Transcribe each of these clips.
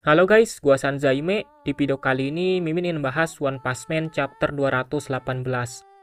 Halo guys, gua Sanzaime. Di video kali ini Mimin ingin bahas One Punch Man chapter 218.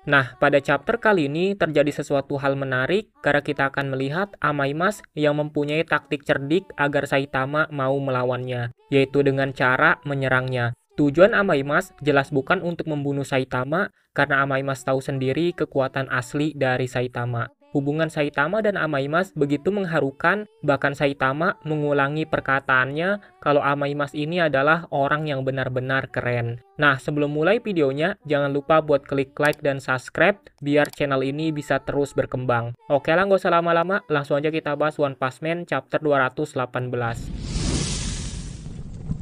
Nah, pada chapter kali ini terjadi sesuatu hal menarik karena kita akan melihat Amaimas yang mempunyai taktik cerdik agar Saitama mau melawannya, yaitu dengan cara menyerangnya. Tujuan Amaimas jelas bukan untuk membunuh Saitama karena Amaimas tahu sendiri kekuatan asli dari Saitama. Hubungan Saitama dan Amaimas begitu mengharukan, bahkan Saitama mengulangi perkataannya kalau Amaimas ini adalah orang yang benar-benar keren. Nah, sebelum mulai videonya, jangan lupa buat klik like dan subscribe biar channel ini bisa terus berkembang. Oke lah, nggak usah lama-lama, langsung aja kita bahas One Punch Man chapter 218.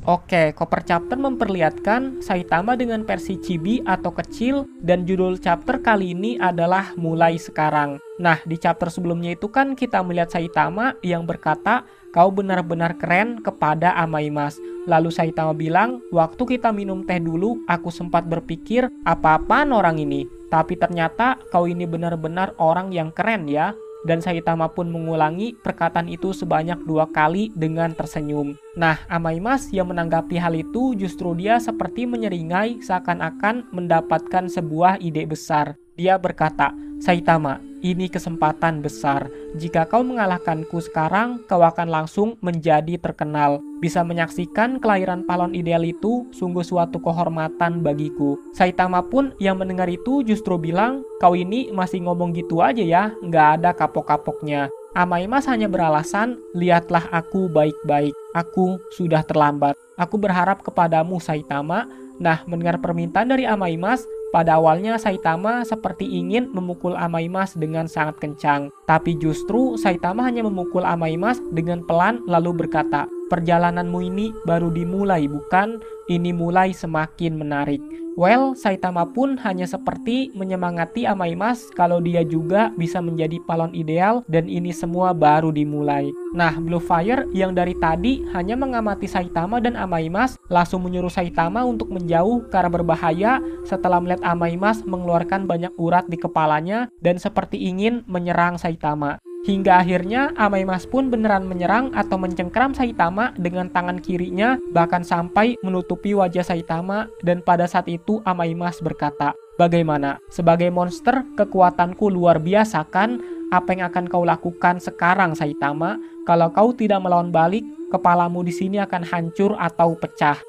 Oke, cover chapter memperlihatkan Saitama dengan versi chibi atau kecil dan judul chapter kali ini adalah Mulai Sekarang. Nah, di chapter sebelumnya itu kan kita melihat Saitama yang berkata, "Kau benar-benar keren" kepada Amaimas. Lalu Saitama bilang, "Waktu kita minum teh dulu, aku sempat berpikir apa-apaan orang ini. Tapi ternyata kau ini benar-benar orang yang keren ya." Dan Saitama pun mengulangi perkataan itu sebanyak 2 kali dengan tersenyum. Nah, Amaimas yang menanggapi hal itu justru dia seperti menyeringai seakan-akan mendapatkan sebuah ide besar. Dia berkata, "Saitama, ini kesempatan besar. Jika kau mengalahkanku sekarang, kau akan langsung menjadi terkenal. Bisa menyaksikan kelahiran pahlawan ideal itu sungguh suatu kehormatan bagiku." Saitama pun yang mendengar itu justru bilang, "Kau ini masih ngomong gitu aja ya, nggak ada kapok-kapoknya." Amaimas hanya beralasan, "Lihatlah aku baik-baik. Aku sudah terlambat. Aku berharap kepadamu, Saitama." Nah, mendengar permintaan dari Amaimas, pada awalnya Saitama seperti ingin memukul Amaimas dengan sangat kencang. Tapi justru Saitama hanya memukul Amaimas dengan pelan lalu berkata, "Perjalananmu ini baru dimulai bukan? Ini mulai semakin menarik." Well, Saitama pun hanya seperti menyemangati Amaimas kalau dia juga bisa menjadi pahlawan ideal dan ini semua baru dimulai. Nah, Blue Fire yang dari tadi hanya mengamati Saitama dan Amaimas langsung menyuruh Saitama untuk menjauh karena berbahaya setelah melihat Amaimas mengeluarkan banyak urat di kepalanya dan seperti ingin menyerang Saitama. Hingga akhirnya Amaimas pun beneran menyerang atau mencengkram Saitama dengan tangan kirinya bahkan sampai menutupi wajah Saitama dan pada saat itu Amaimas berkata, "Bagaimana? Sebagai monster kekuatanku luar biasa kan? Apa yang akan kau lakukan sekarang Saitama? Kalau kau tidak melawan balik, kepalamu di sini akan hancur atau pecah."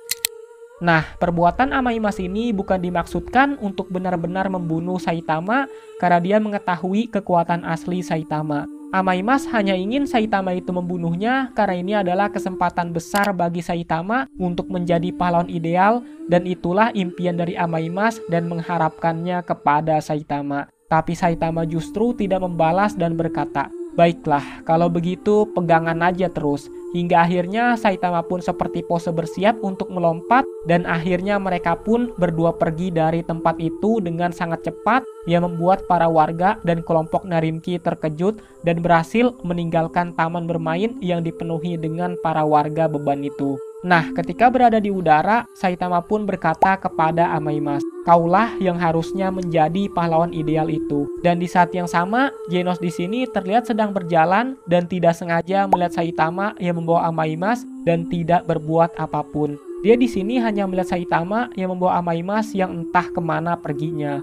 Nah, perbuatan Amaimas ini bukan dimaksudkan untuk benar-benar membunuh Saitama karena dia mengetahui kekuatan asli Saitama. Amaimas hanya ingin Saitama itu membunuhnya karena ini adalah kesempatan besar bagi Saitama untuk menjadi pahlawan ideal dan itulah impian dari Amaimas dan mengharapkannya kepada Saitama. Tapi Saitama justru tidak membalas dan berkata, "Baiklah, kalau begitu pegangan aja terus." Hingga akhirnya Saitama pun seperti pose bersiap untuk melompat dan akhirnya mereka pun berdua pergi dari tempat itu dengan sangat cepat yang membuat para warga dan kelompok Narimki terkejut dan berhasil meninggalkan taman bermain yang dipenuhi dengan para warga beban itu. Nah, ketika berada di udara, Saitama pun berkata kepada Amaimas, "Kaulah yang harusnya menjadi pahlawan ideal itu." Dan di saat yang sama, Genos di sini terlihat sedang berjalan dan tidak sengaja melihat Saitama yang membawa Amaimas dan tidak berbuat apapun. Dia di sini hanya melihat Saitama yang membawa Amaimas yang entah kemana perginya.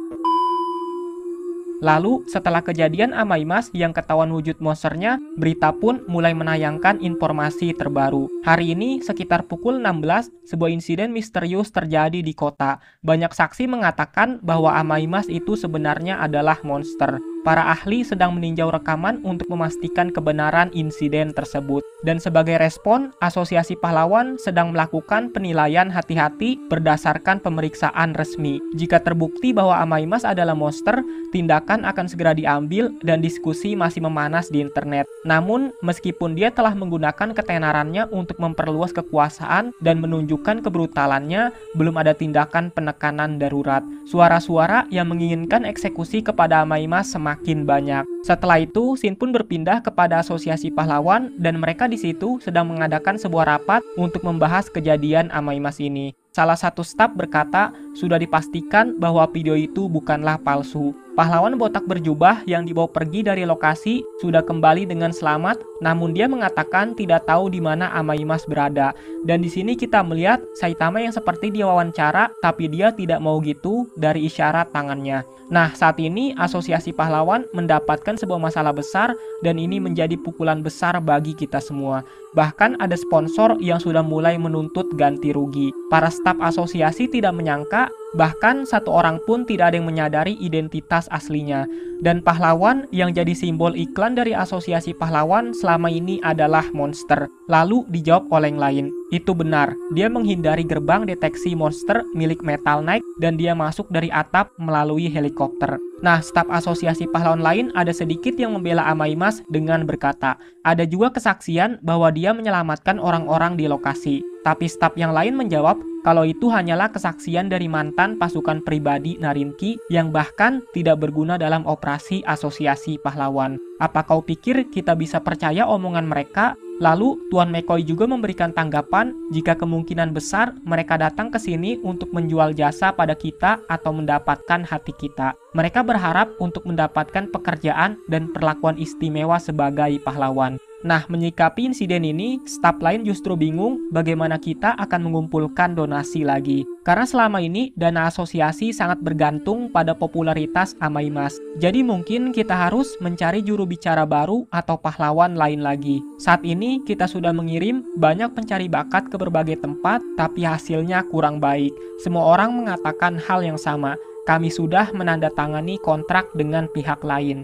Lalu, setelah kejadian Amaimas yang ketahuan wujud monsternya, berita pun mulai menayangkan informasi terbaru. Hari ini, sekitar pukul 16, sebuah insiden misterius terjadi di kota. Banyak saksi mengatakan bahwa Amaimas itu sebenarnya adalah monster. Para ahli sedang meninjau rekaman untuk memastikan kebenaran insiden tersebut. Dan sebagai respon, Asosiasi Pahlawan sedang melakukan penilaian hati-hati berdasarkan pemeriksaan resmi. Jika terbukti bahwa Amaimas adalah monster, tindakan akan segera diambil dan diskusi masih memanas di internet. Namun, meskipun dia telah menggunakan ketenarannya untuk memperluas kekuasaan dan menunjukkan kebrutalannya, belum ada tindakan penekanan darurat. Suara-suara yang menginginkan eksekusi kepada Amaimas semakin banyak. Setelah itu, Shin pun berpindah kepada Asosiasi Pahlawan dan mereka di situ sedang mengadakan sebuah rapat untuk membahas kejadian Amaimas ini. Salah satu staf berkata, "Sudah dipastikan bahwa video itu bukanlah palsu." Pahlawan botak berjubah yang dibawa pergi dari lokasi sudah kembali dengan selamat, namun dia mengatakan tidak tahu di mana Amaimas berada. Dan di sini kita melihat Saitama yang seperti diwawancara, tapi dia tidak mau gitu dari isyarat tangannya. Nah, saat ini asosiasi pahlawan mendapatkan sebuah masalah besar dan ini menjadi pukulan besar bagi kita semua. Bahkan ada sponsor yang sudah mulai menuntut ganti rugi. Para staf asosiasi tidak menyangka, bahkan satu orang pun tidak ada yang menyadari identitas aslinya. Dan pahlawan yang jadi simbol iklan dari asosiasi pahlawan selama ini adalah monster. Lalu dijawab oleh yang lain. Itu benar, dia menghindari gerbang deteksi monster milik Metal Knight dan dia masuk dari atap melalui helikopter. Nah, staf asosiasi pahlawan lain ada sedikit yang membela Amaimas dengan berkata, ada juga kesaksian bahwa dia menyelamatkan orang-orang di lokasi. Tapi staf yang lain menjawab kalau itu hanyalah kesaksian dari mantan pasukan pribadi Narinki yang bahkan tidak berguna dalam operasi asosiasi pahlawan. Apa kau pikir kita bisa percaya omongan mereka? Lalu Tuan McCoy juga memberikan tanggapan jika kemungkinan besar mereka datang ke sini untuk menjual jasa pada kita atau mendapatkan hati kita. Mereka berharap untuk mendapatkan pekerjaan dan perlakuan istimewa sebagai pahlawan. Nah, menyikapi insiden ini, staf lain justru bingung bagaimana kita akan mengumpulkan donasi lagi. Karena selama ini, dana asosiasi sangat bergantung pada popularitas Amaimas. Jadi mungkin kita harus mencari juru bicara baru atau pahlawan lain lagi. Saat ini, kita sudah mengirim banyak pencari bakat ke berbagai tempat, tapi hasilnya kurang baik. Semua orang mengatakan hal yang sama. Kami sudah menandatangani kontrak dengan pihak lain.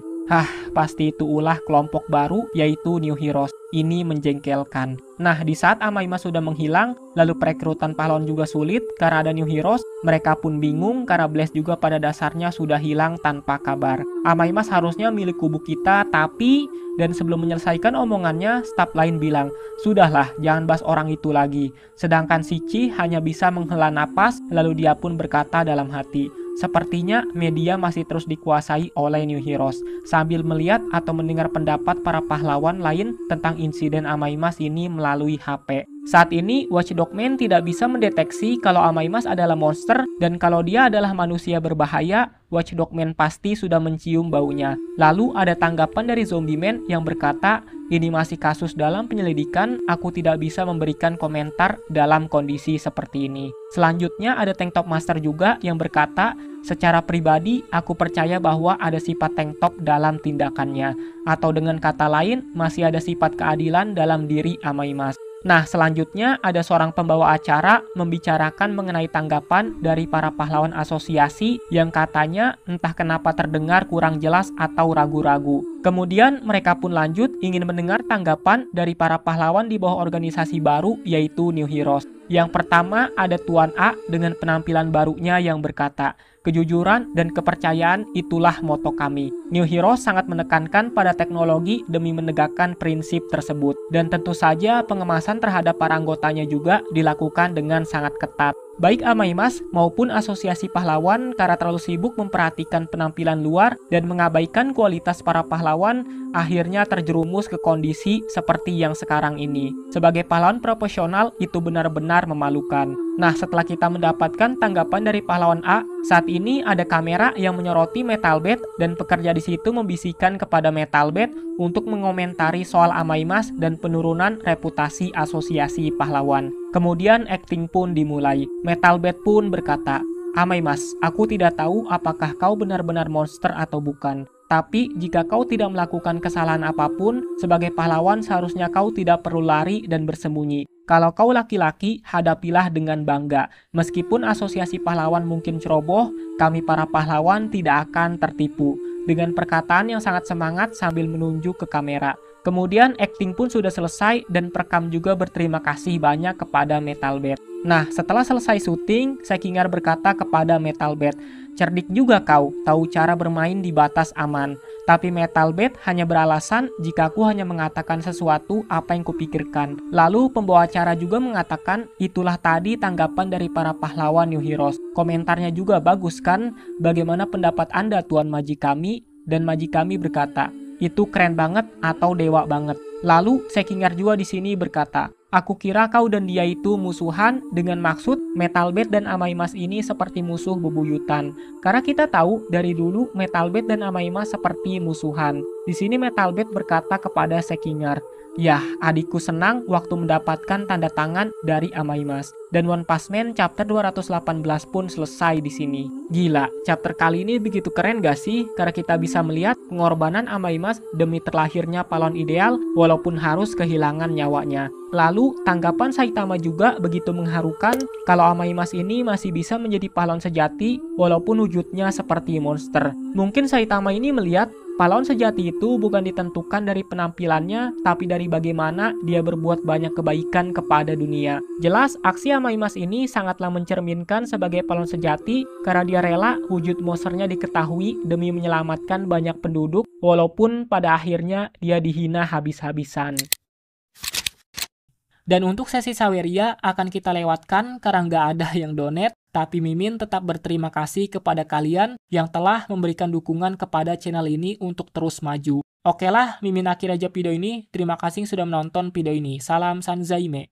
Pasti itu ulah kelompok baru yaitu New Heroes. Ini menjengkelkan. Nah, di saat Amaimas sudah menghilang, lalu perekrutan pahlawan juga sulit karena ada New Heroes. Mereka pun bingung karena Blaze juga pada dasarnya sudah hilang tanpa kabar. Amaimas harusnya milik kubu kita, tapi... Dan sebelum menyelesaikan omongannya, staf lain bilang, sudahlah, jangan bahas orang itu lagi. Sedangkan Shichi hanya bisa menghela napas, lalu dia pun berkata dalam hati, sepertinya media masih terus dikuasai oleh New Heroes. Sambil melihat atau mendengar pendapat para pahlawan lain tentang insiden Amaimas ini melalui HP. Saat ini, Watchdog Man tidak bisa mendeteksi kalau Amaimas adalah monster dan kalau dia adalah manusia berbahaya, Watchdog Man pasti sudah mencium baunya. Lalu ada tanggapan dari Zombie Man yang berkata, ini masih kasus dalam penyelidikan, aku tidak bisa memberikan komentar dalam kondisi seperti ini. Selanjutnya ada Tank Top Master juga yang berkata, secara pribadi aku percaya bahwa ada sifat Tank Top dalam tindakannya. Atau dengan kata lain, masih ada sifat keadilan dalam diri Amaimas. Nah, selanjutnya ada seorang pembawa acara membicarakan mengenai tanggapan dari para pahlawan asosiasi yang katanya entah kenapa terdengar kurang jelas atau ragu-ragu. Kemudian mereka pun lanjut ingin mendengar tanggapan dari para pahlawan di bawah organisasi baru yaitu New Heroes. Yang pertama ada Tuan A dengan penampilan barunya yang berkata, kejujuran dan kepercayaan itulah moto kami. New Heroes sangat menekankan pada teknologi demi menegakkan prinsip tersebut. Dan tentu saja pengemasan terhadap para anggotanya juga dilakukan dengan sangat ketat. Baik Amaimas maupun asosiasi pahlawan karena terlalu sibuk memperhatikan penampilan luar dan mengabaikan kualitas para pahlawan, akhirnya terjerumus ke kondisi seperti yang sekarang ini. Sebagai pahlawan profesional itu benar-benar memalukan. Nah, setelah kita mendapatkan tanggapan dari pahlawan A, saat ini ada kamera yang menyoroti Metal Bat dan pekerja di situ membisikkan kepada Metal Bat untuk mengomentari soal Amaimas dan penurunan reputasi asosiasi pahlawan. Kemudian akting pun dimulai. Metal Bat pun berkata, Amaimas, aku tidak tahu apakah kau benar-benar monster atau bukan. Tapi jika kau tidak melakukan kesalahan apapun, sebagai pahlawan seharusnya kau tidak perlu lari dan bersembunyi. Kalau kau laki-laki, hadapilah dengan bangga. Meskipun asosiasi pahlawan mungkin ceroboh, kami para pahlawan tidak akan tertipu. Dengan perkataan yang sangat semangat sambil menunjuk ke kamera. Kemudian akting pun sudah selesai dan perekam juga berterima kasih banyak kepada Metal Bat. Nah, setelah selesai syuting, Sekingar berkata kepada Metal Bat, cerdik juga kau, tahu cara bermain di batas aman. Tapi Metal Bat hanya beralasan jika aku hanya mengatakan sesuatu apa yang kupikirkan. Lalu pembawa acara juga mengatakan, itulah tadi tanggapan dari para pahlawan New Heroes. Komentarnya juga bagus kan? Bagaimana pendapat Anda Tuan Maji kami? Dan Maji kami berkata, itu keren banget atau dewa banget. Lalu Sekingar juga di sini berkata, Aku kira kau dan dia itu musuhan dengan maksud Metalbed dan Amaimas ini seperti musuh bebuyutan. Karena kita tahu dari dulu Metalbed dan Amaimas seperti musuhan. Di sini Metalbed berkata kepada Sekinger, "Yah, adikku senang waktu mendapatkan tanda tangan dari Amaimas." Dan One Punch Man chapter 218 pun selesai di sini. Gila, chapter kali ini begitu keren gak sih? Karena kita bisa melihat pengorbanan Amaimas demi terlahirnya pahlawan ideal walaupun harus kehilangan nyawanya. Lalu, tanggapan Saitama juga begitu mengharukan kalau Amaimas ini masih bisa menjadi pahlawan sejati walaupun wujudnya seperti monster. Mungkin Saitama ini melihat pahlawan sejati itu bukan ditentukan dari penampilannya, tapi dari bagaimana dia berbuat banyak kebaikan kepada dunia. Jelas, aksi Amaimas ini sangatlah mencerminkan sebagai pahlawan sejati karena dia rela wujud monsternya diketahui demi menyelamatkan banyak penduduk, walaupun pada akhirnya dia dihina habis-habisan. Dan untuk sesi Saweria akan kita lewatkan karena nggak ada yang donate, tapi Mimin tetap berterima kasih kepada kalian yang telah memberikan dukungan kepada channel ini untuk terus maju. Oke lah, Mimin akhir aja video ini. Terima kasih sudah menonton video ini. Salam Sanzaime.